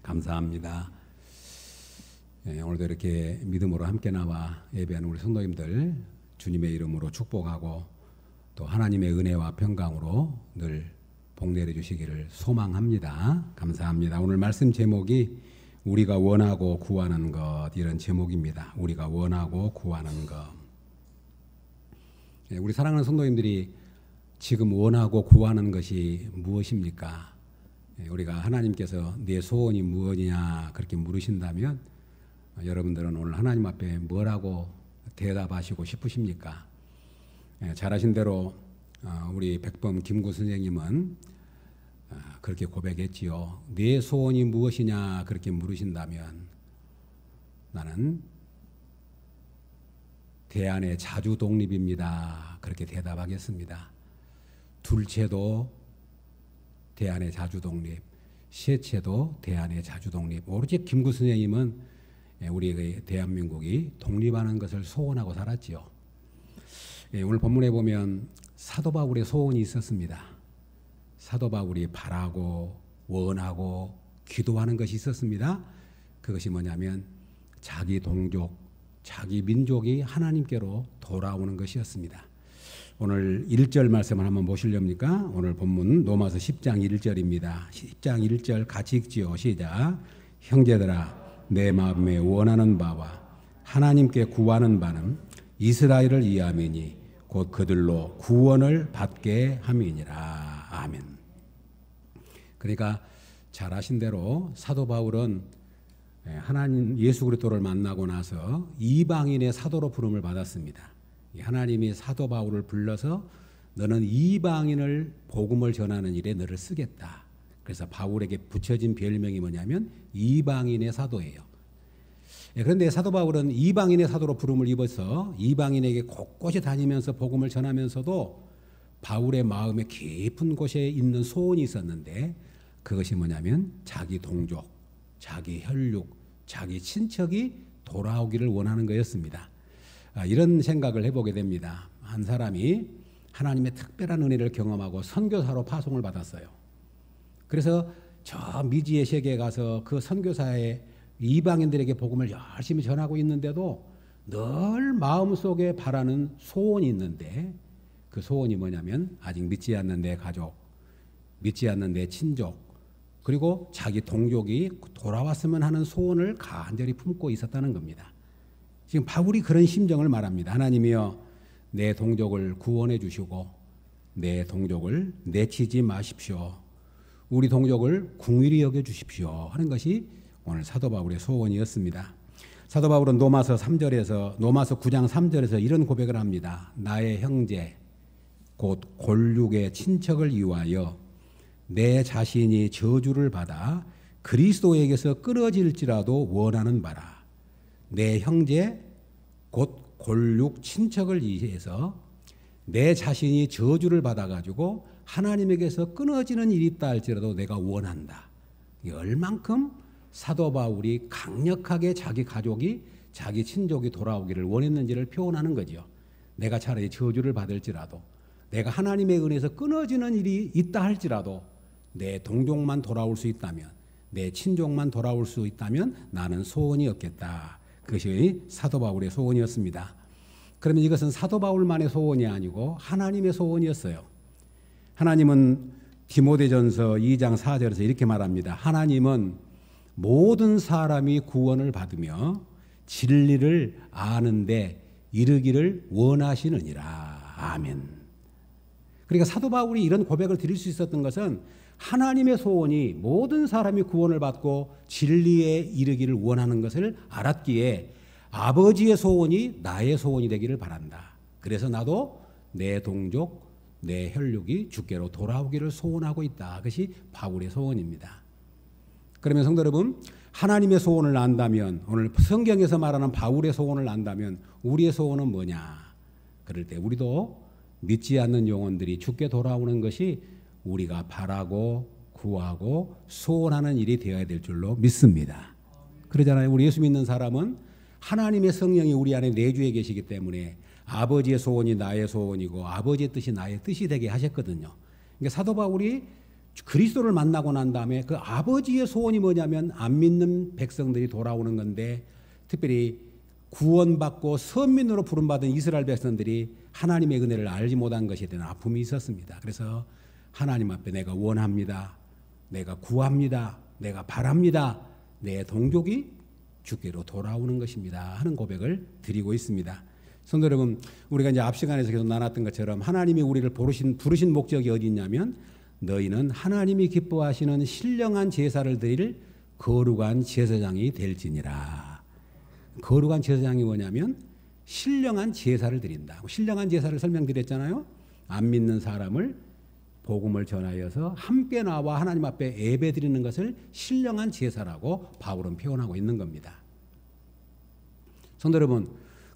감사합니다. 오늘도 이렇게 믿음으로 함께 나와 예배하는 우리 성도님들 주님의 이름으로 축복하고 또 하나님의 은혜와 평강으로 늘 복 내려주시기를 소망합니다. 감사합니다. 오늘 말씀 제목이 우리가 원하고 구하는 것, 이런 제목입니다. 우리가 원하고 구하는 것. 우리 사랑하는 성도님들이 지금 원하고 구하는 것이 무엇입니까? 우리가 하나님께서 내 소원이 무엇이냐 그렇게 물으신다면 여러분들은 오늘 하나님 앞에 뭐라고 대답하시고 싶으십니까? 잘 아신 대로 우리 백범 김구 선생님은 그렇게 고백했지요. 내 소원이 무엇이냐 그렇게 물으신다면 나는 대안의 자주독립입니다. 그렇게 대답하겠습니다. 둘째도 대안의 자주독립, 셋째도 대안의 자주독립. 오로지 김구 선생님은 우리 대한민국이 독립하는 것을 소원하고 살았지요. 오늘 본문에 보면 사도 바울의 소원이 있었습니다. 사도 바울이 바라고 원하고 기도하는 것이 있었습니다. 그것이 뭐냐면 자기 동족, 자기 민족이 하나님께로 돌아오는 것이었습니다. 오늘 1절 말씀을 한번 보시렵니까? 오늘 본문 로마서 10장 1절입니다. 10장 1절 같이 읽지요. 시작. 형제들아, 내 마음에 원하는 바와 하나님께 구하는 바는 이스라엘을 위함이니 곧 그들로 구원을 받게 함이니라. 아멘. 그러니까 잘 아신 대로 사도 바울은 하나님 예수 그리스도를 만나고 나서 이방인의 사도로 부름을 받았습니다. 하나님이 사도 바울을 불러서 너는 이방인을 복음을 전하는 일에 너를 쓰겠다. 그래서 바울에게 붙여진 별명이 뭐냐면 이방인의 사도예요. 그런데 사도 바울은 이방인의 사도로 부름을 입어서 이방인에게 곳곳에 다니면서 복음을 전하면서도 바울의 마음의 깊은 곳에 있는 소원이 있었는데 그것이 뭐냐면 자기 동족, 자기 혈육, 자기 친척이 돌아오기를 원하는 거였습니다. 이런 생각을 해보게 됩니다. 한 사람이 하나님의 특별한 은혜를 경험하고 선교사로 파송을 받았어요. 그래서 저 미지의 세계에 가서 그 선교사의 이방인들에게 복음을 열심히 전하고 있는데도 늘 마음속에 바라는 소원이 있는데 그 소원이 뭐냐면 아직 믿지 않는 내 가족, 믿지 않는 내 친족, 그리고 자기 동족이 돌아왔으면 하는 소원을 간절히 품고 있었다는 겁니다. 지금 바울이 그런 심정을 말합니다. 하나님이여, 내 동족을 구원해 주시고 내 동족을 내치지 마십시오. 우리 동족을 긍휼히 여겨 주십시오 하는 것이 오늘 사도 바울의 소원이었습니다. 사도 바울은 로마서 9장 3절에서 이런 고백을 합니다. 나의 형제 곧 골육의 친척을 위하여 내 자신이 저주를 받아 그리스도에게서 끊어질지라도 원하는 바라. 내 형제 곧 골육 친척을 위해서 내 자신이 저주를 받아가지고 하나님에게서 끊어지는 일이 있다 할지라도 내가 원한다. 얼만큼 사도 바울이 강력하게 자기 가족이 자기 친족이 돌아오기를 원했는지를 표현하는 거죠. 내가 차라리 저주를 받을지라도 내가 하나님의 은혜에서 끊어지는 일이 있다 할지라도 내 동족만 돌아올 수 있다면 내 친족만 돌아올 수 있다면 나는 소원이 없겠다. 그것이 사도 바울의 소원이었습니다. 그러면 이것은 사도 바울만의 소원이 아니고 하나님의 소원이었어요. 하나님은 디모데전서 2장 4절에서 이렇게 말합니다. 하나님은 모든 사람이 구원을 받으며 진리를 아는데 이르기를 원하시느니라. 아멘. 그러니까 사도 바울이 이런 고백을 드릴 수 있었던 것은 하나님의 소원이 모든 사람이 구원을 받고 진리에 이르기를 원하는 것을 알았기에 아버지의 소원이 나의 소원이 되기를 바란다. 그래서 나도 내 동족, 내 혈육이 주께로 돌아오기를 소원하고 있다. 그것이 바울의 소원입니다. 그러면 성도 여러분, 하나님의 소원을 안다면, 오늘 성경에서 말하는 바울의 소원을 안다면 우리의 소원은 뭐냐? 그럴 때 우리도 믿지 않는 영혼들이 주께 돌아오는 것이 우리가 바라고 구하고 소원하는 일이 되어야 될 줄로 믿습니다. 그러잖아요. 우리 예수 믿는 사람은 하나님의 성령이 우리 안에 내주해 계시기 때문에 아버지의 소원이 나의 소원이고 아버지의 뜻이 나의 뜻이 되게 하셨거든요. 그러니까 사도 바울이 그리스도를 만나고 난 다음에 그 아버지의 소원이 뭐냐면 안 믿는 백성들이 돌아오는 건데, 특별히 구원받고 선민으로 부름받은 이스라엘 백성들이 하나님의 은혜를 알지 못한 것에 대한 아픔이 있었습니다. 그래서 하나님 앞에 내가 원합니다, 내가 구합니다, 내가 바랍니다, 내 동족이 주께로 돌아오는 것입니다 하는 고백을 드리고 있습니다. 성도 여러분, 우리가 이제 앞 시간에서 계속 나눴던 것처럼 하나님이 우리를 부르신 목적이 어디 있냐면, 너희는 하나님이 기뻐하시는 신령한 제사를 드릴 거룩한 제사장이 될지니라. 거룩한 제사장이 뭐냐면 신령한 제사를 드린다. 신령한 제사를 설명드렸잖아요. 안 믿는 사람을 복음을 전하여서 함께 나와 하나님 앞에 예배 드리는 것을 신령한 제사라고 바울은 표현하고 있는 겁니다. 성도 여러분,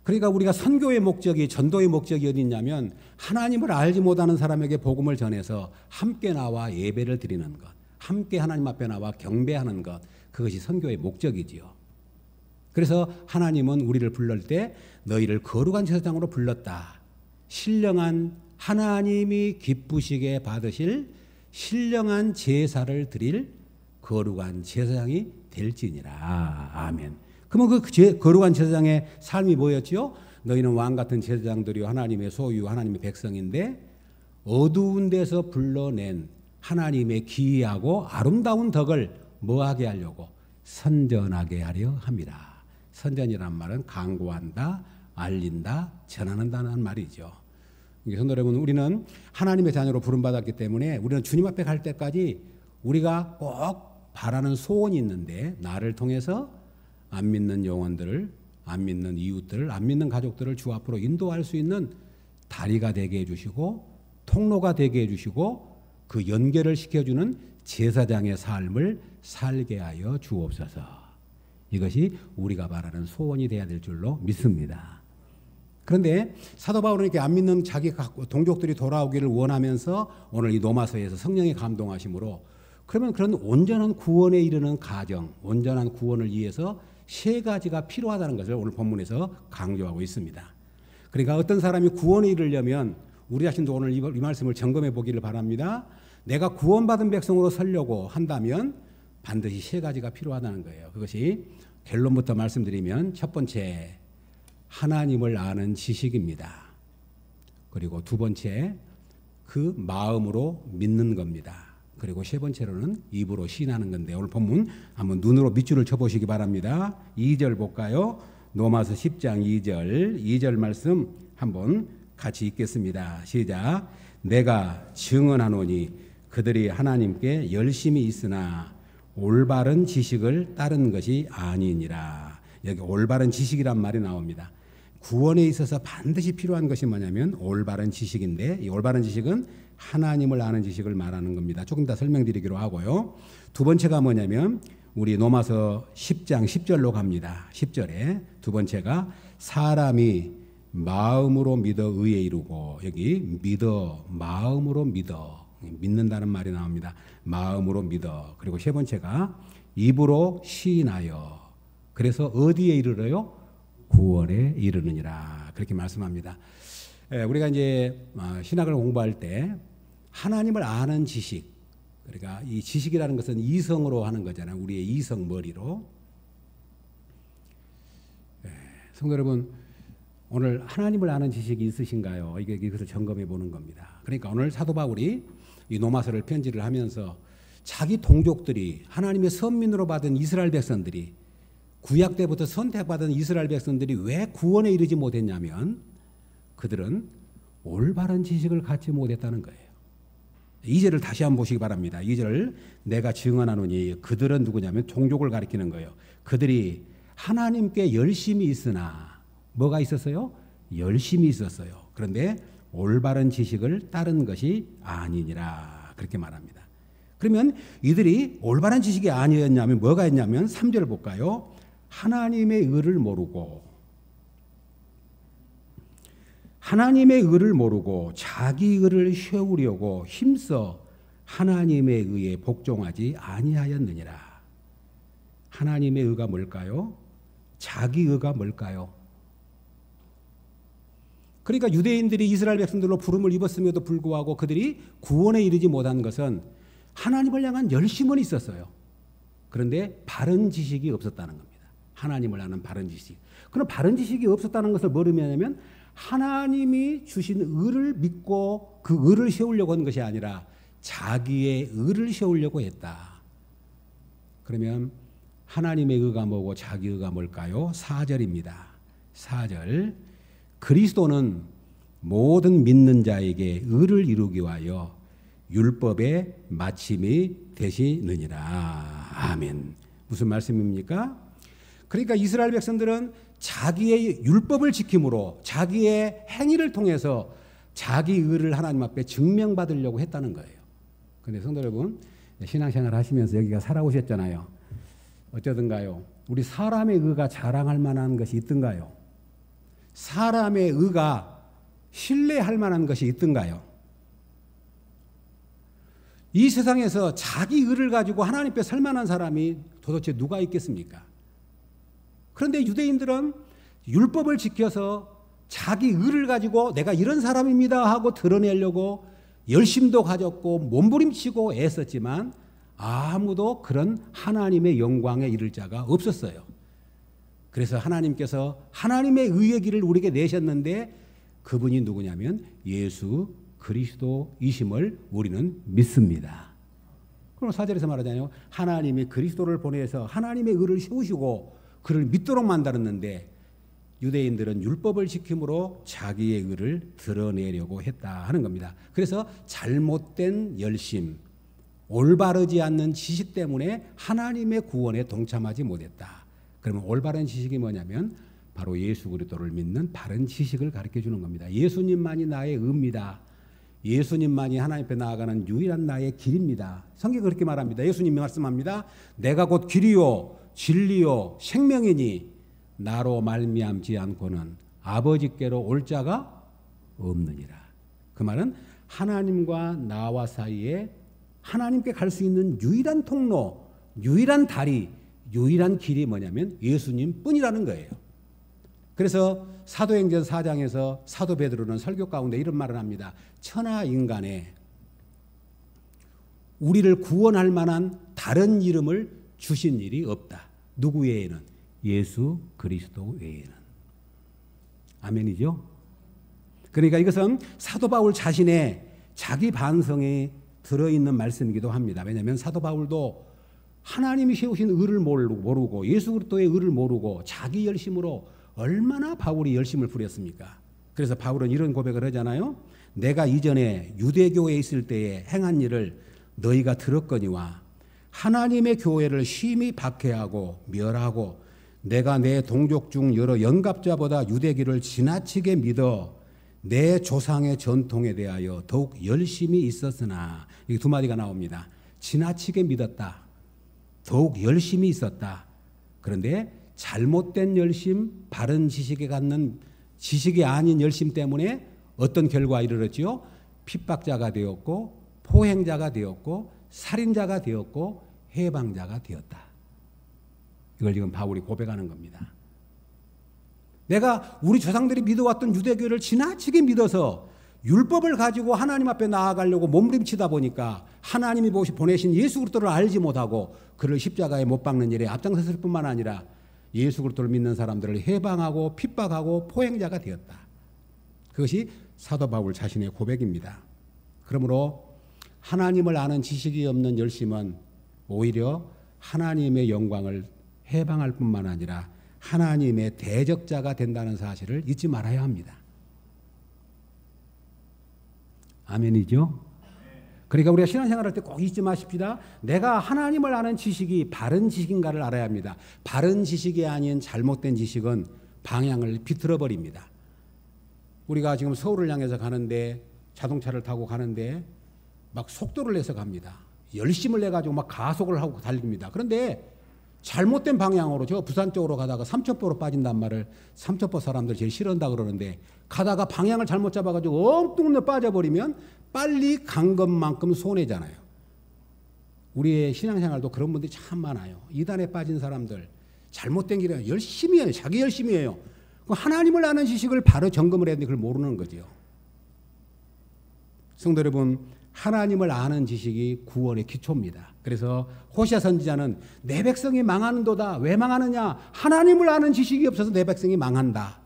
그러니까 우리가 선교의 목적이, 전도의 목적이 어디 있냐면 하나님을 알지 못하는 사람에게 복음을 전해서 함께 나와 예배를 드리는 것, 함께 하나님 앞에 나와 경배하는 것, 그것이 선교의 목적이지요. 그래서 하나님은 우리를 부를 때 너희를 거룩한 제사장으로 불렀다. 신령한, 하나님이 기쁘시게 받으실 신령한 제사를 드릴 거룩한 제사장이 될지니라. 아멘. 그러면 그 거룩한 제사장의 삶이 뭐였지요? 너희는 왕같은 제사장들이요 하나님의 소유, 하나님의 백성인데 어두운 데서 불러낸 하나님의 기이하고 아름다운 덕을 뭐하게 하려고? 선전하게 하려 합니다. 선전이란 말은 강구한다, 알린다, 전하는다는 말이죠. 성도 여러분, 우리는 하나님의 자녀로 부름받았기 때문에 우리는 주님 앞에 갈 때까지 우리가 꼭 바라는 소원이 있는데, 나를 통해서 안 믿는 영혼들을, 안 믿는 이웃들을, 안 믿는 가족들을 주 앞으로 인도할 수 있는 다리가 되게 해주시고 통로가 되게 해주시고 그 연결을 시켜주는 제사장의 삶을 살게 하여 주옵소서. 이것이 우리가 바라는 소원이 되어야 될 줄로 믿습니다. 그런데 사도 바울은 이렇게 안 믿는 자기 동족들이 돌아오기를 원하면서 오늘 이 로마서에서 성령의 감동하심으로, 그러면 그런 온전한 구원에 이르는 과정, 온전한 구원을 위해서 세 가지가 필요하다는 것을 오늘 본문에서 강조하고 있습니다. 그러니까 어떤 사람이 구원에 이르려면 우리 자신도 오늘 이 말씀을 점검해 보기를 바랍니다. 내가 구원받은 백성으로 서려고 한다면 반드시 세 가지가 필요하다는 거예요. 그것이 결론부터 말씀드리면, 첫 번째, 하나님을 아는 지식입니다. 그리고 두 번째, 그 마음으로 믿는 겁니다. 그리고 세 번째로는 입으로 시인하는 건데, 오늘 본문 한번 눈으로 밑줄을 쳐보시기 바랍니다. 2절 볼까요? 로마서 10장 2절 말씀 한번 같이 읽겠습니다. 시작. 내가 증언하노니 그들이 하나님께 열심히 있으나 올바른 지식을 따른 것이 아니니라. 여기 올바른 지식이란 말이 나옵니다. 구원에 있어서 반드시 필요한 것이 뭐냐면 올바른 지식인데, 이 올바른 지식은 하나님을 아는 지식을 말하는 겁니다. 조금 더 설명드리기로 하고요. 두 번째가 뭐냐면 우리 로마서 10장 10절로 갑니다. 10절에 두 번째가 사람이 마음으로 믿어 의에 이르고, 여기 믿어, 마음으로 믿어, 믿는다는 말이 나옵니다. 마음으로 믿어. 그리고 세 번째가 입으로 시인하여, 그래서 어디에 이르러요? 구원에 이르느니라. 그렇게 말씀합니다. 우리가 이제 신학을 공부할 때 하나님을 아는 지식, 그러니까 이 지식이라는 것은 이성으로 하는 거잖아요. 우리의 이성 머리로. 성도 여러분, 오늘 하나님을 아는 지식이 있으신가요? 이것을 점검해 보는 겁니다. 그러니까 오늘 사도 바울이 이 로마서를 편지를 하면서 자기 동족들이, 하나님의 선민으로 받은 이스라엘 백성들이, 구약 때부터 선택받은 이스라엘 백성들이 왜 구원에 이르지 못했냐면 그들은 올바른 지식을 갖지 못했다는 거예요. 2절을 다시 한번 보시기 바랍니다. 2절, 내가 증언하노니, 그들은 누구냐면 종족을 가리키는 거예요. 그들이 하나님께 열심히 있으나, 뭐가 있었어요? 열심히 있었어요. 그런데 올바른 지식을 따른 것이 아니니라. 그렇게 말합니다. 그러면 이들이 올바른 지식이 아니었냐면 뭐가 있냐면 3절을 볼까요? 하나님의 의를 모르고, 하나님의 의를 모르고 자기 의를 세우려고 힘써 하나님의 의에 복종하지 아니하였느니라. 하나님의 의가 뭘까요? 자기 의가 뭘까요? 그러니까 유대인들이 이스라엘 백성들로 부름을 입었음에도 불구하고 그들이 구원에 이르지 못한 것은 하나님을 향한 열심은 있었어요. 그런데 바른 지식이 없었다는 겁니다. 하나님을 아는 바른 지식. 그럼 바른 지식이 없었다는 것을 뭐로 의미하냐면 하나님이 주신 의를 믿고 그 의를 세우려고 한 것이 아니라 자기의 의를 세우려고 했다. 그러면 하나님의 의가 뭐고 자기 의가 뭘까요? 4절입니다. 4절. 그리스도는 모든 믿는 자에게 의를 이루기 위하여 율법의 마침이 되시느니라. 아멘. 무슨 말씀입니까? 그러니까 이스라엘 백성들은 자기의 율법을 지킴으로 자기의 행위를 통해서 자기 의를 하나님 앞에 증명받으려고 했다는 거예요. 그런데 성도 여러분, 신앙생활 하시면서 여기가 살아오셨잖아요. 어쩌든가요? 우리 사람의 의가 자랑할 만한 것이 있던가요? 사람의 의가 신뢰할 만한 것이 있던가요? 이 세상에서 자기 의를 가지고 하나님 앞에 설 만한 사람이 도대체 누가 있겠습니까? 그런데 유대인들은 율법을 지켜서 자기 의를 가지고 내가 이런 사람입니다 하고 드러내려고 열심도 가졌고 몸부림치고 애썼지만 아무도 그런 하나님의 영광에 이를 자가 없었어요. 그래서 하나님께서 하나님의 의의 길을 우리에게 내셨는데 그분이 누구냐면 예수 그리스도이심을 우리는 믿습니다. 그럼 4절에서 말하잖아요. 하나님이 그리스도를 보내서 하나님의 의를 세우시고 그를 믿도록 만들었는데 유대인들은 율법을 지킴으로 자기의 의를 드러내려고 했다 하는 겁니다. 그래서 잘못된 열심, 올바르지 않는 지식 때문에 하나님의 구원에 동참하지 못했다. 그러면 올바른 지식이 뭐냐면 바로 예수 그리스도를 믿는 바른 지식을 가르쳐 주는 겁니다. 예수님만이 나의 의입니다. 예수님만이 하나님 앞에 나아가는 유일한 나의 길입니다. 성경이 그렇게 말합니다. 예수님이 말씀합니다. 내가 곧 길이요 진리요 생명이니 나로 말미암지 않고는 아버지께로 올 자가 없느니라. 그 말은 하나님과 나와 사이에 하나님께 갈 수 있는 유일한 통로, 유일한 다리, 유일한 길이 뭐냐면 예수님 뿐이라는 거예요. 그래서 사도행전 4장에서 사도 베드로는 설교 가운데 이런 말을 합니다. 천하 인간에 우리를 구원할 만한 다른 이름을 주신 일이 없다. 누구 외에는? 예수 그리스도 외에는. 아멘이죠? 그러니까 이것은 사도 바울 자신의 자기 반성에 들어있는 말씀이기도 합니다. 왜냐하면 사도 바울도 하나님이 세우신 의를 모르고 예수 그리스도의 의를 모르고 자기 열심으로 얼마나 바울이 열심을 부렸습니까? 그래서 바울은 이런 고백을 하잖아요. 내가 이전에 유대교에 있을 때에 행한 일을 너희가 들었거니와 하나님의 교회를 심히 박해하고 멸하고 내가 내 동족 중 여러 영갑자보다 유대교를 지나치게 믿어 내 조상의 전통에 대하여 더욱 열심히 있었으나 이 두 마디가 나옵니다. 지나치게 믿었다. 더욱 열심히 있었다. 그런데 잘못된 열심, 바른 지식에 갖는 지식이 아닌 열심 때문에 어떤 결과에 이르렀지요? 핍박자가 되었고 포행자가 되었고 살인자가 되었고 해방자가 되었다. 이걸 지금 바울이 고백하는 겁니다. 내가 우리 조상들이 믿어왔던 유대교를 지나치게 믿어서 율법을 가지고 하나님 앞에 나아가려고 몸부림치다 보니까 하나님이 보내신 예수 그리스도를 알지 못하고 그를 십자가에 못 박는 일에 앞장섰을 뿐만 아니라 예수 그리스도를 믿는 사람들을 해방하고 핍박하고 포행자가 되었다. 그것이 사도 바울 자신의 고백입니다. 그러므로 하나님을 아는 지식이 없는 열심은 오히려 하나님의 영광을 해방할 뿐만 아니라 하나님의 대적자가 된다는 사실을 잊지 말아야 합니다. 아멘이죠? 그러니까 우리가 신앙생활할 때 꼭 잊지 마십시다. 내가 하나님을 아는 지식이 바른 지식인가를 알아야 합니다. 바른 지식이 아닌 잘못된 지식은 방향을 비틀어 버립니다. 우리가 지금 서울을 향해서 가는데 자동차를 타고 가는데 막 속도를 내서 갑니다. 열심을 내가지고 막 가속을 하고 달립니다. 그런데 잘못된 방향으로 저 부산 쪽으로 가다가 삼천포로 빠진단 말을 삼천포 사람들 제일 싫어한다 그러는데 가다가 방향을 잘못 잡아가지고 엉뚱 빠져버리면 빨리 간 것만큼 손해잖아요. 우리의 신앙생활도 그런 분들이 참 많아요. 이단에 빠진 사람들 잘못된 길에 열심히 해요. 자기 열심히 해요. 하나님을 아는 지식을 바로 점검을 해야 되는데 그걸 모르는 거죠. 성도 여러분, 하나님을 아는 지식이 구원의 기초입니다. 그래서 호시아 선지자는 내 백성이 망하는도다. 왜 망하느냐? 하나님을 아는 지식이 없어서 내 백성이 망한다.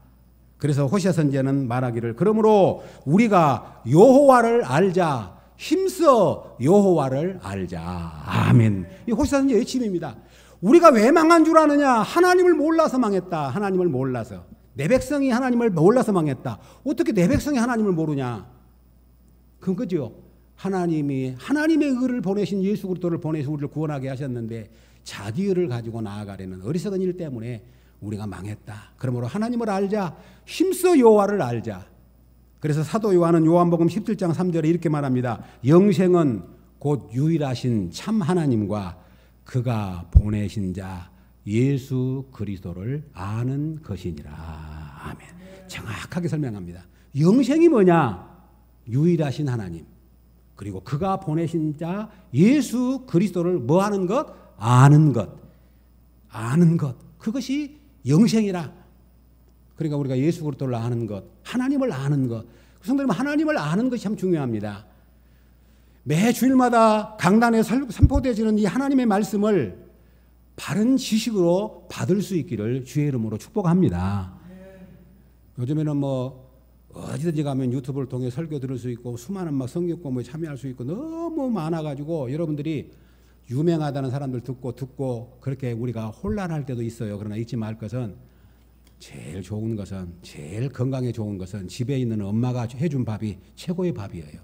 그래서 호시아 선지자는 말하기를 그러므로 우리가 여호와를 알자. 힘써 여호와를 알자. 아멘. 이 호시아 선지자의 외침입니다. 우리가 왜 망한 줄 아느냐? 하나님을 몰라서 망했다. 하나님을 몰라서. 내 백성이 하나님을 몰라서 망했다. 어떻게 내 백성이 하나님을 모르냐? 그건 그죠. 하나님이 하나님의 의를 보내신 예수 그리스도를 보내서 우리를 구원하게 하셨는데 자기 의를 가지고 나아가려는 어리석은 일 때문에 우리가 망했다. 그러므로 하나님을 알자. 힘써 여호와를 알자. 그래서 사도 요한은 요한복음 17장 3절에 이렇게 말합니다. 영생은 곧 유일하신 참 하나님과 그가 보내신 자 예수 그리스도를 아는 것이니라. 아멘. 정확하게 설명합니다. 영생이 뭐냐? 유일하신 하나님. 그리고 그가 보내신 자 예수 그리스도를 뭐 하는 것? 아는 것. 아는 것. 그것이 영생이라. 그러니까 우리가 예수 그리스도를 아는 것, 하나님을 아는 것. 성도님, 하나님을 아는 것이 참 중요합니다. 매 주일마다 강단에 선포되어지는 이 하나님의 말씀을 바른 지식으로 받을 수 있기를 주의 이름으로 축복합니다. 요즘에는 뭐 어디든지 가면 유튜브를 통해 설교 들을 수 있고 수많은 막 성경 공부에 참여할 수 있고 너무 많아가지고 여러분들이 유명하다는 사람들 듣고 그렇게 우리가 혼란할 때도 있어요. 그러나 잊지 말 것은 제일 좋은 것은, 제일 건강에 좋은 것은 집에 있는 엄마가 해준 밥이 최고의 밥이에요.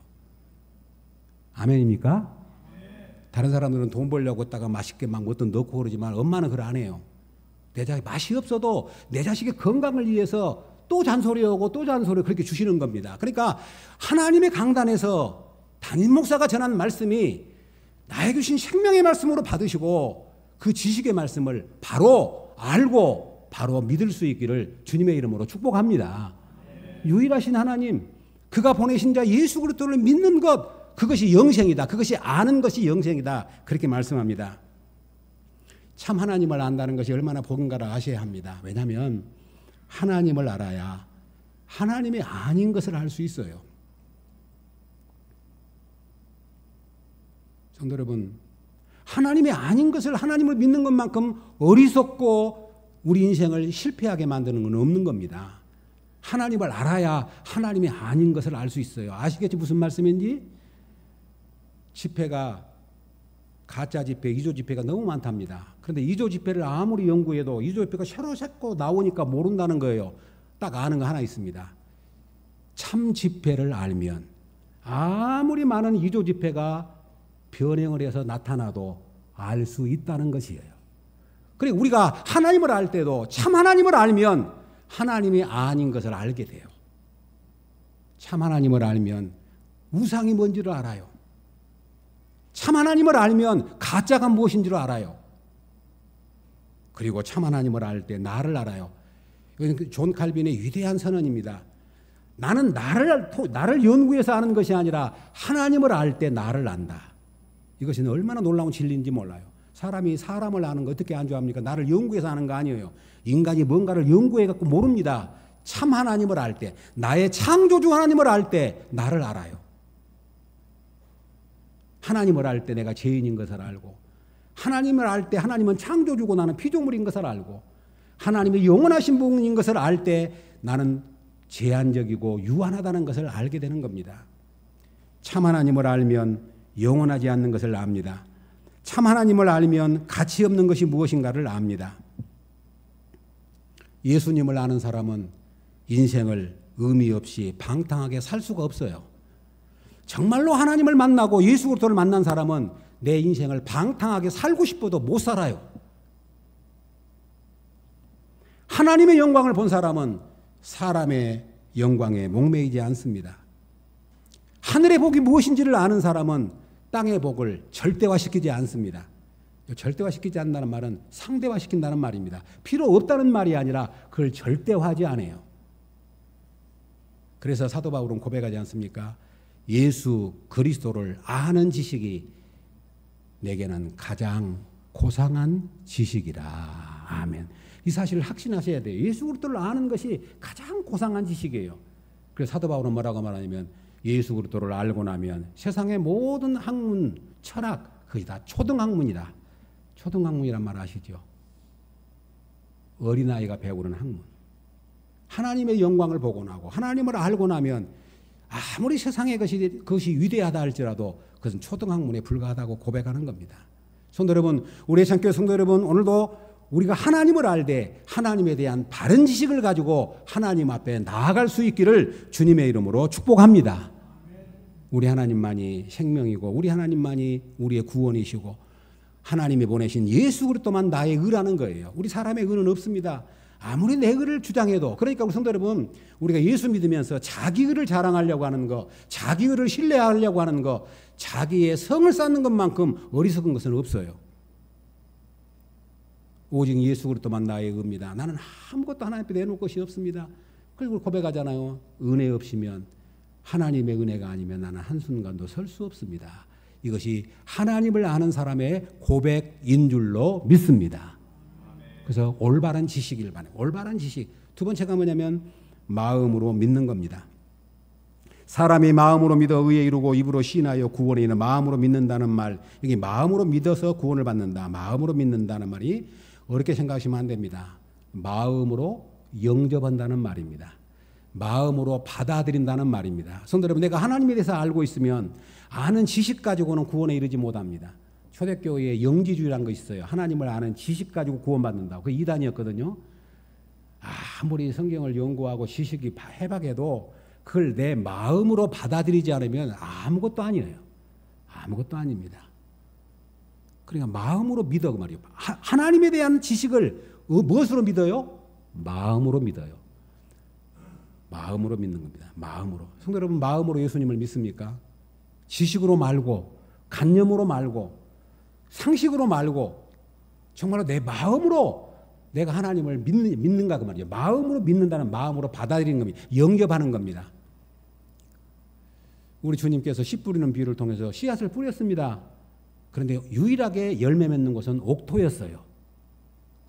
아멘입니까? 다른 사람들은 돈 벌려고 했다가 맛있게 막 어떤 넣고 그러지만 엄마는 그걸 안 해요. 내 자식 맛이 없어도 내 자식의 건강을 위해서 또 잔소리하고 또 잔소리 그렇게 주시는 겁니다. 그러니까 하나님의 강단에서 담임 목사가 전한 말씀이 나에게 주신 생명의 말씀으로 받으시고 그 지식의 말씀을 바로 알고 바로 믿을 수 있기를 주님의 이름으로 축복합니다. 유일하신 하나님, 그가 보내신 자 예수 그리스도를 믿는 것, 그것이 영생이다. 그것이 아는 것이 영생이다. 그렇게 말씀합니다. 참 하나님을 안다는 것이 얼마나 복인가를 아셔야 합니다. 왜냐하면 하나님을 알아야 하나님이 아닌 것을 알 수 있어요. 성도 여러분, 하나님이 아닌 것을 하나님을 믿는 것만큼 어리석고 우리 인생을 실패하게 만드는 건 없는 겁니다. 하나님을 알아야 하나님이 아닌 것을 알 수 있어요. 아시겠지 무슨 말씀인지? 집회가 가짜 집회, 이조 집회가 너무 많답니다. 그런데 이조 집회를 아무리 연구해도 이조 집회가 새로 새고 나오니까 모른다는 거예요. 딱 아는 거 하나 있습니다. 참 집회를 알면 아무리 많은 이조 집회가 변형을 해서 나타나도 알 수 있다는 것이에요. 그리고 우리가 하나님을 알 때도 참 하나님을 알면 하나님이 아닌 것을 알게 돼요. 참 하나님을 알면 우상이 뭔지를 알아요. 참 하나님을 알면 가짜가 무엇인지를 알아요. 그리고 참 하나님을 알 때 나를 알아요. 이건 존 칼빈의 위대한 선언입니다. 나는 나를 연구해서 아는 것이 아니라 하나님을 알 때 나를 안다. 이것이 얼마나 놀라운 진리인지 몰라요. 사람이 사람을 아는 거 어떻게 안좋아합니까? 나를 연구해서 아는 거 아니에요. 인간이 뭔가를 연구해갖고 모릅니다. 참 하나님을 알 때, 나의 창조주 하나님을 알 때 나를 알아요. 하나님을 알 때 내가 죄인인 것을 알고, 하나님을 알 때 하나님은 창조주고 나는 피조물인 것을 알고, 하나님의 영원하신 분인 것을 알 때 나는 제한적이고 유한하다는 것을 알게 되는 겁니다. 참 하나님을 알면 영원하지 않는 것을 압니다. 참 하나님을 알면 가치 없는 것이 무엇인가를 압니다. 예수님을 아는 사람은 인생을 의미 없이 방탕하게 살 수가 없어요. 정말로 하나님을 만나고 예수 그리스도를 만난 사람은 내 인생을 방탕하게 살고 싶어도 못 살아요. 하나님의 영광을 본 사람은 사람의 영광에 목매이지 않습니다. 하늘의 복이 무엇인지를 아는 사람은 땅의 복을 절대화시키지 않습니다. 절대화시키지 않는다는 말은 상대화시킨다는 말입니다. 필요 없다는 말이 아니라 그걸 절대화하지 않아요. 그래서 사도 바울은 고백하지 않습니까? 예수 그리스도를 아는 지식이 내게는 가장 고상한 지식이라. 아멘. 이 사실을 확신하셔야 돼요. 예수 그리스도를 아는 것이 가장 고상한 지식이에요. 그래서 사도 바울은 뭐라고 말하냐면 예수 그리스도를 알고 나면 세상의 모든 학문, 철학 그게 다 초등학문이다. 초등학문이란 말 아시죠? 어린아이가 배우는 학문. 하나님의 영광을 보고 나고 하나님을 알고 나면 아무리 세상의 그것이 위대하다 할지라도 그것은 초등학문에 불과하다고 고백하는 겁니다. 성도 여러분, 우리 창교회 성도 여러분, 오늘도 우리가 하나님을 알되 하나님에 대한 바른 지식을 가지고 하나님 앞에 나아갈 수 있기를 주님의 이름으로 축복합니다. 우리 하나님만이 생명이고 우리 하나님만이 우리의 구원이시고 하나님이 보내신 예수 그리스도만 나의 의라는 거예요. 우리 사람의 의는 없습니다. 아무리 내 의를 주장해도. 그러니까 우리 성도 여러분, 우리가 예수 믿으면서 자기 의를 자랑하려고 하는 거, 자기 의를 신뢰하려고 하는 거, 자기의 성을 쌓는 것만큼 어리석은 것은 없어요. 오직 예수 그리스도만 나의 의입니다. 나는 아무것도 하나님 앞에 내놓을 것이 없습니다. 그리고 고백하잖아요. 은혜 없이면, 하나님의 은혜가 아니면 나는 한순간도 설 수 없습니다. 이것이 하나님을 아는 사람의 고백인 줄로 믿습니다. 그래서 올바른 지식일 바랍니다. 올바른 지식. 두 번째가 뭐냐면 마음으로 믿는 겁니다. 사람이 마음으로 믿어 의에 이르고 입으로 시인하여 구원에 이르는 마음으로 믿는다는 말, 여기 마음으로 믿어서 구원을 받는다. 마음으로 믿는다는 말이 어렵게 생각하시면 안 됩니다. 마음으로 영접한다는 말입니다. 마음으로 받아들인다는 말입니다. 성도 여러분, 내가 하나님에 대해서 알고 있으면 아는 지식 가지고는 구원에 이르지 못합니다. 초대교회에 영지주의라는 거 있어요. 하나님을 아는 지식 가지고 구원받는다. 그 이단이었거든요. 아무리 성경을 연구하고 지식이 해박해도 그걸 내 마음으로 받아들이지 않으면 아무것도 아니에요. 아무것도 아닙니다. 그러니까 마음으로 믿어 그 말이에요. 하나님에 대한 지식을 무엇으로 믿어요? 마음으로 믿어요. 마음으로 믿는 겁니다. 마음으로. 성도 여러분, 마음으로 예수님을 믿습니까? 지식으로 말고, 관념으로 말고, 상식으로 말고, 정말로 내 마음으로 내가 하나님을 믿는가 그 말이에요. 마음으로 믿는다는 마음으로 받아들이는 겁니다. 영접하는 겁니다. 우리 주님께서 씨 뿌리는 비유를 통해서 씨앗을 뿌렸습니다. 그런데 유일하게 열매 맺는 것은 옥토였어요.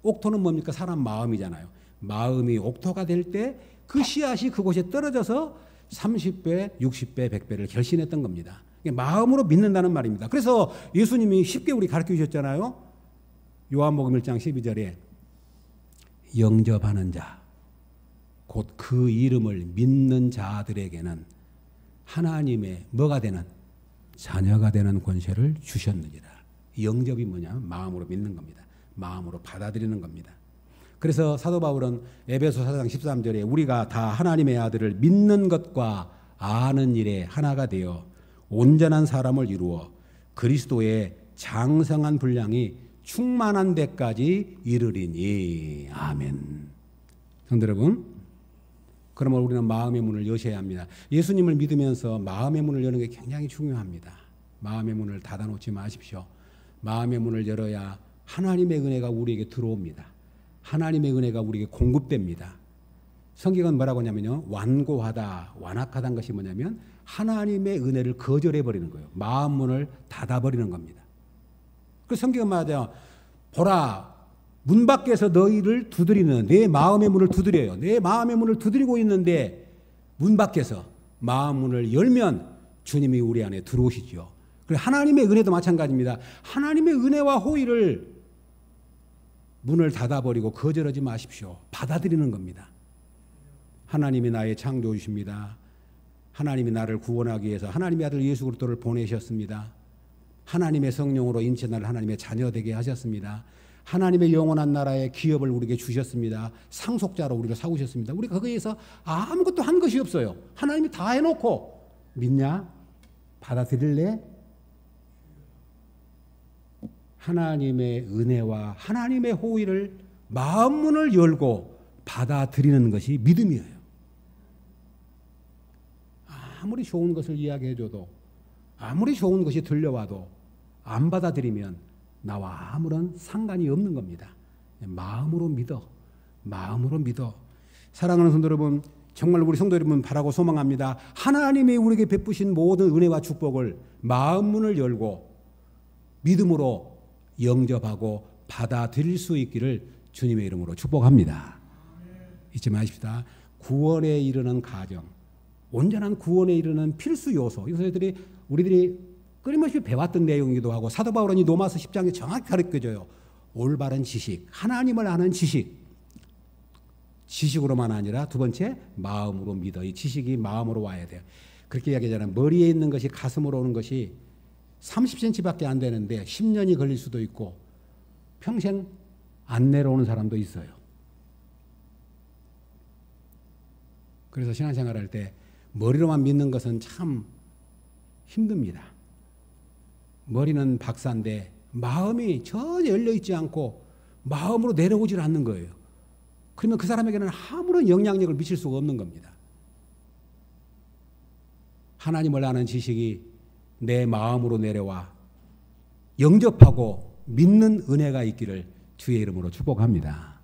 옥토는 뭡니까? 사람 마음이잖아요. 마음이 옥토가 될 때 그 씨앗이 그곳에 떨어져서 30배, 60배, 100배를 결신했던 겁니다. 마음으로 믿는다는 말입니다. 그래서 예수님이 쉽게 우리 가르쳐 주셨잖아요. 요한복음 1장 12절에 영접하는 자, 곧 그 이름을 믿는 자들에게는 하나님의 뭐가 되는? 자녀가 되는 권세를 주셨느니라. 영접이 뭐냐? 마음으로 믿는 겁니다. 마음으로 받아들이는 겁니다. 그래서 사도 바울은 에베소 4장 13절에 우리가 다 하나님의 아들을 믿는 것과 아는 일에 하나가 되어 온전한 사람을 이루어 그리스도의 장성한 분량이 충만한 데까지 이르리니. 아멘. 성도 여러분, 그러면 우리는 마음의 문을 여셔야 합니다. 예수님을 믿으면서 마음의 문을 여는 게 굉장히 중요합니다. 마음의 문을 닫아놓지 마십시오. 마음의 문을 열어야 하나님의 은혜가 우리에게 들어옵니다. 하나님의 은혜가 우리에게 공급됩니다. 성경은 뭐라고 하냐면요, 완고하다, 완악하다는 것이 뭐냐면 하나님의 은혜를 거절해버리는 거예요. 마음 문을 닫아버리는 겁니다. 그래서 성경은 말하죠. 보라, 문 밖에서 너희를 두드리는, 내 마음의 문을 두드려요. 내 마음의 문을 두드리고 있는데 문 밖에서 마음 문을 열면 주님이 우리 안에 들어오시죠. 그리고 하나님의 은혜도 마찬가지입니다. 하나님의 은혜와 호의를 문을 닫아버리고 거절하지 마십시오. 받아들이는 겁니다. 하나님이 나의 창조주십니다. 하나님이 나를 구원하기 위해서 하나님의 아들 예수 그리스도를 보내셨습니다. 하나님의 성령으로 인체 나를 하나님의 자녀 되게 하셨습니다. 하나님의 영원한 나라의 기업을 우리에게 주셨습니다. 상속자로 우리를 사오셨습니다. 우리가 거기에 의해서 아무것도 한 것이 없어요. 하나님이 다 해놓고 믿냐? 받아들일래? 하나님의 은혜와 하나님의 호의를 마음 문을 열고 받아들이는 것이 믿음이에요. 아무리 좋은 것을 이야기해줘도, 아무리 좋은 것이 들려와도 안 받아들이면 나와 아무런 상관이 없는 겁니다. 마음으로 믿어. 마음으로 믿어. 사랑하는 성도 여러분, 정말 우리 성도 여러분 바라고 소망합니다. 하나님이 우리에게 베푸신 모든 은혜와 축복을 마음 문을 열고 믿음으로 영접하고 받아들일 수 있기를 주님의 이름으로 축복합니다. 잊지 마십시다. 구원에 이르는 가정, 온전한 구원에 이르는 필수 요소. 이것들이 우리들이 끊임없이 배웠던 내용이기도 하고 사도 바울은 이 로마서 10장에 정확히 가르쳐줘요. 올바른 지식, 하나님을 아는 지식. 지식으로만 아니라 두 번째 마음으로 믿어. 이 지식이 마음으로 와야 돼요. 그렇게 이야기하잖아요. 머리에 있는 것이 가슴으로 오는 것이 30cm밖에 안 되는데 10년이 걸릴 수도 있고 평생 안 내려오는 사람도 있어요. 그래서 신앙생활할 때 머리로만 믿는 것은 참 힘듭니다. 머리는 박사인데 마음이 전혀 열려있지 않고 마음으로 내려오질 않는 거예요. 그러면 그 사람에게는 아무런 영향력을 미칠 수가 없는 겁니다. 하나님을 아는 지식이 내 마음으로 내려와 영접하고 믿는 은혜가 있기를 주의 이름으로 축복합니다.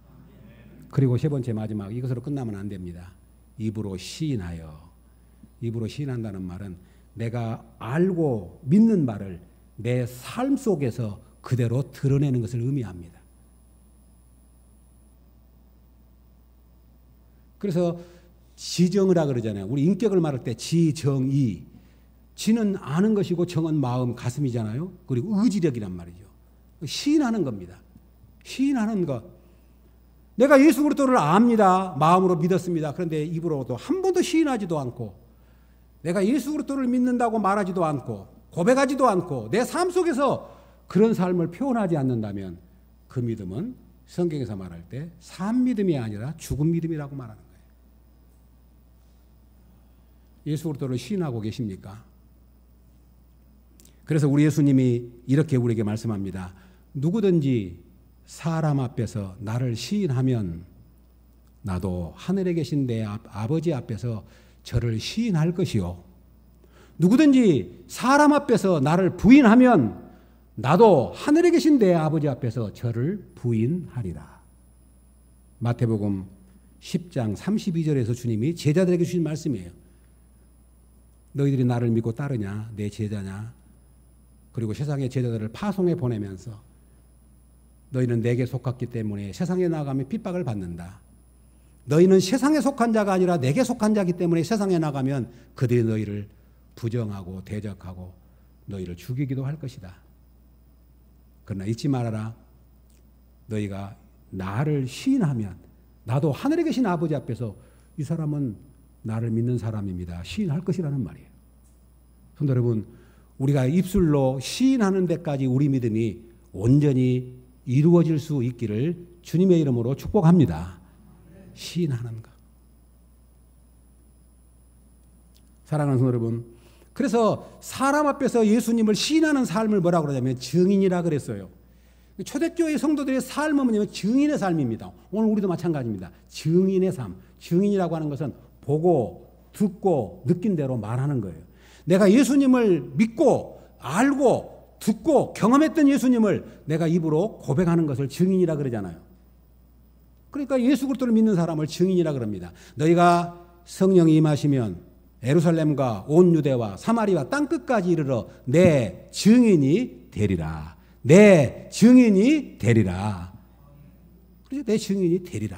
그리고 세 번째 마지막, 이것으로 끝나면 안 됩니다. 입으로 시인하여. 입으로 시인한다는 말은 내가 알고 믿는 말을 내 삶 속에서 그대로 드러내는 것을 의미합니다. 그래서 지정의라 그러잖아요. 우리 인격을 말할 때 지정의. 지는 아는 것이고 정은 마음, 가슴이잖아요. 그리고 의지력이란 말이죠. 시인하는 겁니다. 시인하는 것. 내가 예수 그리스도를 압니다. 마음으로 믿었습니다. 그런데 입으로도 한 번도 시인하지도 않고 내가 예수 그리스도를 믿는다고 말하지도 않고 고백하지도 않고 내 삶 속에서 그런 삶을 표현하지 않는다면 그 믿음은 성경에서 말할 때 산 믿음이 아니라 죽은 믿음이라고 말하는 거예요. 예수 그리스도를 시인하고 계십니까? 그래서 우리 예수님이 이렇게 우리에게 말씀합니다. 누구든지 사람 앞에서 나를 시인하면 나도 하늘에 계신 내 아버지 앞에서 저를 시인할 것이요. 누구든지 사람 앞에서 나를 부인하면 나도 하늘에 계신 내 아버지 앞에서 저를 부인하리라. 마태복음 10장 32절에서 주님이 제자들에게 주신 말씀이에요. 너희들이 나를 믿고 따르냐? 내 제자냐? 그리고 세상의 제자들을 파송해 보내면서 너희는 내게 속했기 때문에 세상에 나가면 핍박을 받는다. 너희는 세상에 속한 자가 아니라 내게 속한 자이기 때문에 세상에 나가면 그들이 너희를 부정하고 대적하고 너희를 죽이기도 할 것이다. 그러나 잊지 말아라. 너희가 나를 시인하면 나도 하늘에 계신 아버지 앞에서 이 사람은 나를 믿는 사람입니다. 시인할 것이라는 말이에요. 성도 여러분, 우리가 입술로 시인하는 데까지 우리 믿음이 온전히 이루어질 수 있기를 주님의 이름으로 축복합니다. 시인하는 것. 사랑하는 성도 여러분, 그래서 사람 앞에서 예수님을 시인하는 삶을 뭐라고 그러냐면 증인이라 그랬어요. 초대교회 성도들의 삶은 뭐냐면 증인의 삶입니다. 오늘 우리도 마찬가지입니다. 증인의 삶. 증인이라고 하는 것은 보고 듣고 느낀 대로 말하는 거예요. 내가 예수님을 믿고 알고 듣고 경험했던 예수님을 내가 입으로 고백하는 것을 증인이라 그러잖아요. 그러니까 예수 그리스도를 믿는 사람을 증인이라 그럽니다. 너희가 성령이 임하시면 예루살렘과 온 유대와 사마리아 땅끝까지 이르러 내 증인이 되리라. 내 증인이 되리라. 그래서 내 증인이 되리라.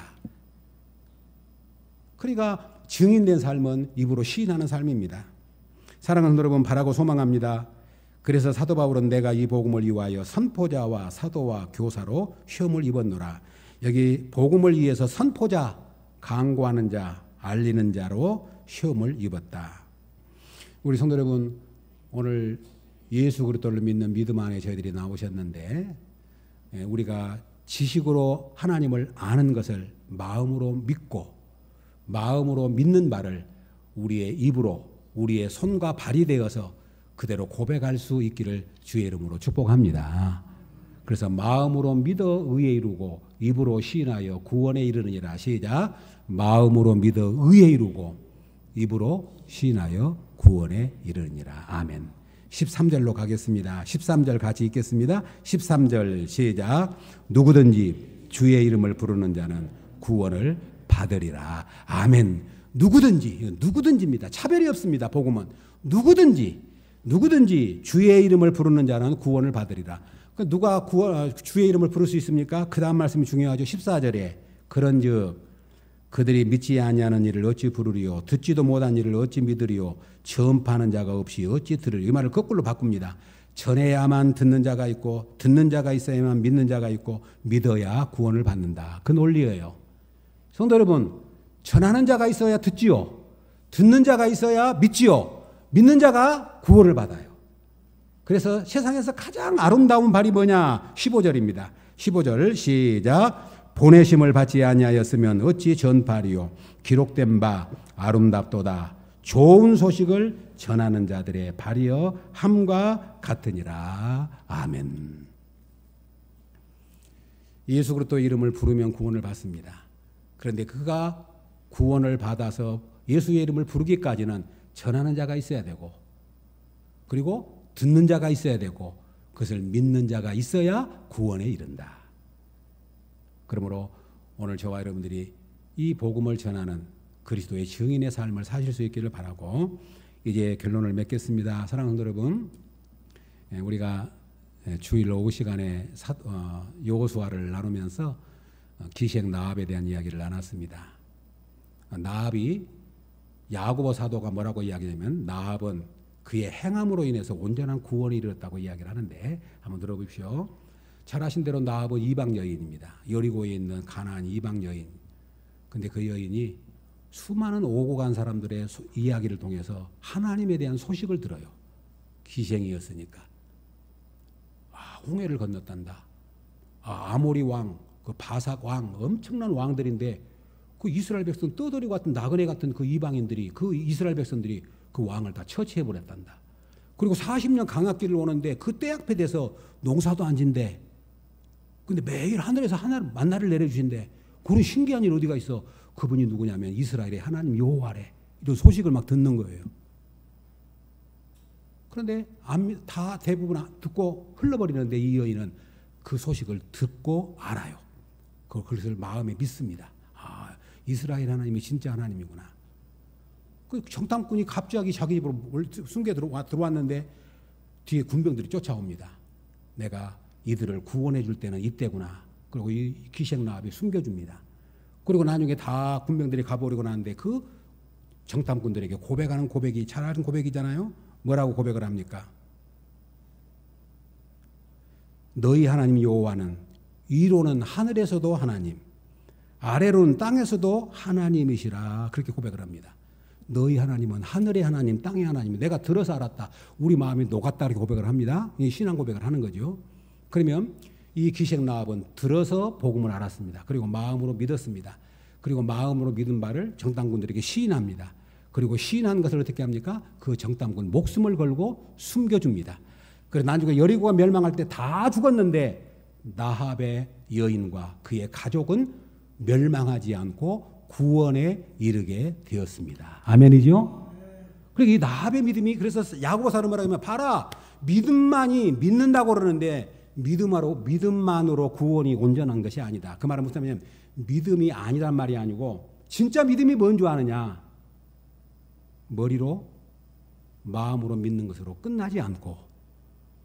그러니까 증인된 삶은 입으로 시인하는 삶입니다. 사랑하는 여러분, 바라고 소망합니다. 그래서 사도 바울은 내가 이 복음을 위하여 선포자와 사도와 교사로 시험을 입었노라. 여기 복음을 위해서 선포자, 강구하는 자, 알리는 자로 시험을 입었다. 우리 성도 여러분, 오늘 예수 그리스도를 믿는 믿음 안에 저희들이 나오셨는데 우리가 지식으로 하나님을 아는 것을 마음으로 믿고 마음으로 믿는 바를 우리의 입으로 우리의 손과 발이 되어서 그대로 고백할 수 있기를 주의 이름으로 축복합니다. 그래서 마음으로 믿어 의에 이루고 입으로 시인하여 구원에 이르느니라. 시작. 마음으로 믿어 의에 이루고 입으로 시인하여 구원에 이르느니라. 아멘. 13절로 가겠습니다. 13절 같이 읽겠습니다. 13절 시작. 누구든지 주의 이름을 부르는 자는 구원을 받으리라. 아멘. 누구든지입니다. 차별이 없습니다. 복음은 누구든지 주의 이름을 부르는 자는 구원을 받으리라. 누가 주의 이름을 부를 수 있습니까? 그 다음 말씀이 중요하죠. 14절에 그런즉 그들이 믿지 아니하는 일을 어찌 부르리요 듣지도 못한 일을 어찌 믿으리요 전파하는 자가 없이 어찌 들으리요. 이 말을 거꾸로 바꿉니다. 전해야만 듣는 자가 있고 듣는 자가 있어야만 믿는 자가 있고 믿어야 구원을 받는다. 그 논리예요. 성도 여러분, 전하는 자가 있어야 듣지요. 듣는 자가 있어야 믿지요. 믿는 자가 구원을 받아요. 그래서 세상에서 가장 아름다운 발이 뭐냐? 15절입니다. 15절 시작. 보내심을 받지 아니하였으면 어찌 전파리요. 기록된 바 아름답도다. 좋은 소식을 전하는 자들의 발이여 함과 같으니라. 아멘. 예수 그리스도 이름을 부르면 구원을 받습니다. 그런데 그가 구원을 받아서 예수의 이름을 부르기까지는 전하는 자가 있어야 되고 그리고 듣는 자가 있어야 되고 그것을 믿는 자가 있어야 구원에 이른다. 그러므로 오늘 저와 여러분들이 이 복음을 전하는 그리스도의 증인의 삶을 사실 수 있기를 바라고 이제 결론을 맺겠습니다. 사랑하는 여러분, 우리가 주일 오후 시간에 여호수아를 나누면서 기생 나합에 대한 이야기를 나눴습니다. 나합이 야고보 사도가 뭐라고 이야기하냐면 나합은 그의 행함으로 인해서 온전한 구원에 이르렀다고 이야기를 하는데 한번 들어보십시오. 잘 아신 대로 나합은 이방 여인입니다. 여리고에 있는 가나안 이방 여인. 근데 그 여인이 수많은 오고 간 사람들의 이야기를 통해서 하나님에 대한 소식을 들어요. 기생이었으니까. 홍해를 건넜단다. 아모리 왕, 그 바삭 왕, 엄청난 왕들인데 그 이스라엘 백성 떠돌이 같은 나그네 같은 그 이방인들이 그 이스라엘 백성들이 그 왕을 다 처치해 버렸단다. 그리고 40년 강압기를 오는데 그 때 앞에 대해서 농사도 안 진대. 근데 매일 하늘에서 만나를 내려주신대. 그런 신기한 일 어디가 있어? 그분이 누구냐면 이스라엘의 하나님 여호와래. 이런 소식을 막 듣는 거예요. 그런데 다 대부분 듣고 흘러버리는데 이 여인은 그 소식을 듣고 알아요. 그것을 마음에 믿습니다. 이스라엘 하나님이 진짜 하나님이구나. 그 정탐꾼이 갑자기 자기 집으로 숨겨 들어왔는데 뒤에 군병들이 쫓아옵니다. 내가 이들을 구원해 줄 때는 이때구나. 그리고 이 기생 나합이 숨겨줍니다. 그리고 나중에 다 군병들이 가버리고 나는데 그 정탐꾼들에게 고백하는 고백이 잘 아는 고백이잖아요. 뭐라고 고백을 합니까? 너희 하나님 여호와는 위로는 하늘에서도 하나님, 아래로는 땅에서도 하나님이시라. 그렇게 고백을 합니다. 너희 하나님은 하늘의 하나님, 땅의 하나님. 내가 들어서 알았다. 우리 마음이 녹았다. 이렇게 고백을 합니다. 이 신앙 고백을 하는 거죠. 그러면 이 기생 나합은 들어서 복음을 알았습니다. 그리고 마음으로 믿었습니다. 그리고 마음으로 믿은 바를 정탐꾼들에게 시인합니다. 그리고 시인한 것을 어떻게 합니까? 그 정탐꾼 목숨을 걸고 숨겨줍니다. 그래서 나중에 여리고가 멸망할 때 다 죽었는데 나합의 여인과 그의 가족은 멸망하지 않고 구원에 이르게 되었습니다. 아멘이죠? 그리고 이 나합의 믿음이 그래서 야고보서는 뭐라고 하면 봐라 믿음만이 믿는다고 그러는데 믿음만으로 구원이 온전한 것이 아니다. 그 말은 무슨 말이냐면 믿음이 아니란 말이 아니고 진짜 믿음이 뭔 줄 아느냐? 머리로 마음으로 믿는 것으로 끝나지 않고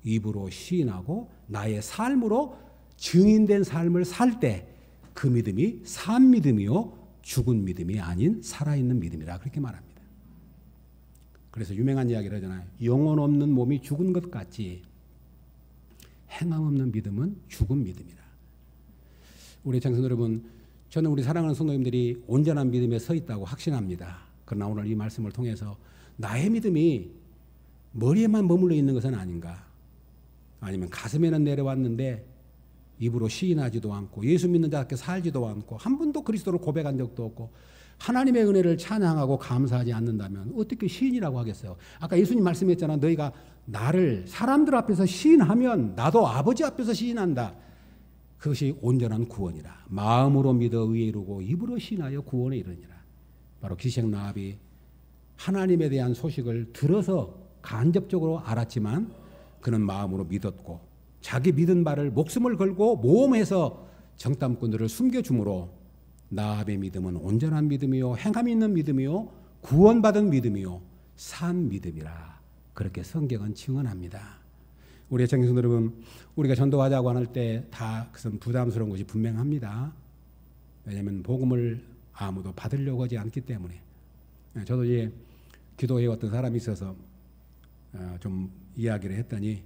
입으로 시인하고 나의 삶으로 증인된 삶을 살 때 그 믿음이 산 믿음이요 죽은 믿음이 아닌 살아있는 믿음이라 그렇게 말합니다. 그래서 유명한 이야기를 하잖아요. 영혼 없는 몸이 죽은 것 같이 행함 없는 믿음은 죽은 믿음이라. 우리 장성 여러분, 저는 우리 사랑하는 성도님들이 온전한 믿음에 서 있다고 확신합니다. 그러나 오늘 이 말씀을 통해서 나의 믿음이 머리에만 머물러 있는 것은 아닌가? 아니면 가슴에는 내려왔는데 입으로 시인하지도 않고 예수 믿는 자답게 살지도 않고 한 번도 그리스도를 고백한 적도 없고 하나님의 은혜를 찬양하고 감사하지 않는다면 어떻게 시인이라고 하겠어요? 아까 예수님 말씀했잖아. 너희가 나를 사람들 앞에서 시인하면 나도 아버지 앞에서 시인한다. 그것이 온전한 구원이라. 마음으로 믿어 의에 이르고 입으로 시인하여 구원에 이르니라. 바로 기생 나합이 하나님에 대한 소식을 들어서 간접적으로 알았지만 그는 마음으로 믿었고 자기 믿은 바를 목숨을 걸고 모험해서 정탐꾼들을 숨겨줌으로 나합의 믿음은 온전한 믿음이요 행함 있는 믿음이요 구원받은 믿음이요 산 믿음이라. 그렇게 성경은 증언합니다. 우리 청중들 여러분, 우리가 전도하자고 할 때 다 그것은 부담스러운 것이 분명합니다. 왜냐하면 복음을 아무도 받으려고 하지 않기 때문에. 저도 이제 기도해 왔던 사람이 있어서 좀 이야기를 했더니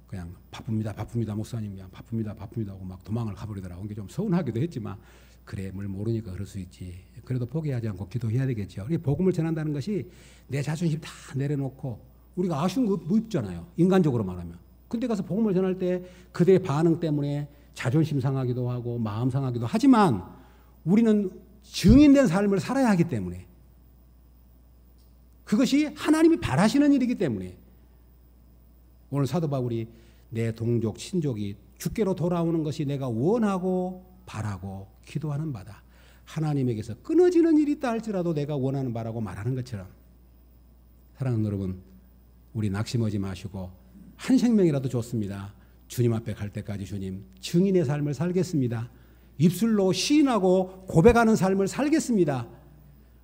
그냥 바쁩니다 목사님, 그냥 바쁩니다 하고 막 도망을 가버리더라고. 이게 좀 서운하기도 했지만 그래, 뭘 모르니까 그럴 수 있지. 그래도 포기하지 않고 기도해야 되겠죠. 우리 복음을 전한다는 것이 내 자존심 다 내려놓고, 우리가 아쉬운 거 뭐 있잖아요, 인간적으로 말하면. 근데 가서 복음을 전할 때 그들의 반응 때문에 자존심 상하기도 하고 마음 상하기도 하지만 우리는 증인된 삶을 살아야 하기 때문에, 그것이 하나님이 바라시는 일이기 때문에, 오늘 사도 바울이 내 동족 친족이 주께로 돌아오는 것이 내가 원하고 바라고 기도하는 바다. 하나님에게서 끊어지는 일이 있다 할지라도 내가 원하는 바라고 말하는 것처럼, 사랑하는 여러분, 우리 낙심하지 마시고 한 생명이라도 좋습니다. 주님 앞에 갈 때까지 주님, 증인의 삶을 살겠습니다. 입술로 시인하고 고백하는 삶을 살겠습니다.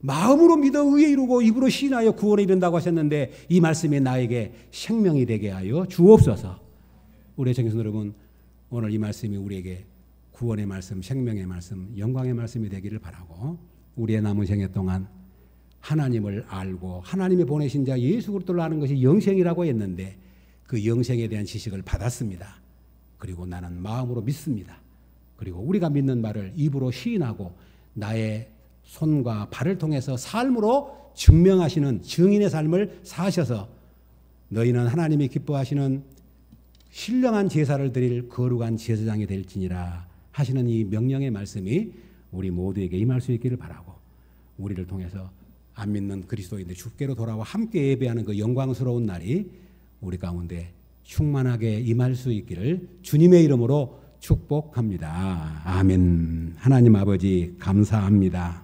마음으로 믿어 의에 이루고 입으로 시인하여 구원에 이른다고 하셨는데, 이 말씀이 나에게 생명이 되게 하여 주옵소서. 우리 청교선 여러분, 오늘 이 말씀이 우리에게 구원의 말씀, 생명의 말씀, 영광의 말씀이 되기를 바라고, 우리의 남은 생애 동안 하나님을 알고 하나님이 보내신 자 예수 그리스도를 아는 것이 영생이라고 했는데, 그 영생에 대한 지식을 받았습니다. 그리고 나는 마음으로 믿습니다. 그리고 우리가 믿는 말을 입으로 시인하고 나의 손과 발을 통해서 삶으로 증명하시는 증인의 삶을 사셔서 너희는 하나님이 기뻐하시는 신령한 제사를 드릴 거룩한 제사장이 될지니라 하시는 이 명령의 말씀이 우리 모두에게 임할 수 있기를 바라고, 우리를 통해서 안 믿는 그리스도인들 주께로 돌아와 함께 예배하는 그 영광스러운 날이 우리 가운데 충만하게 임할 수 있기를 주님의 이름으로 축복합니다. 아멘. 하나님 아버지 감사합니다.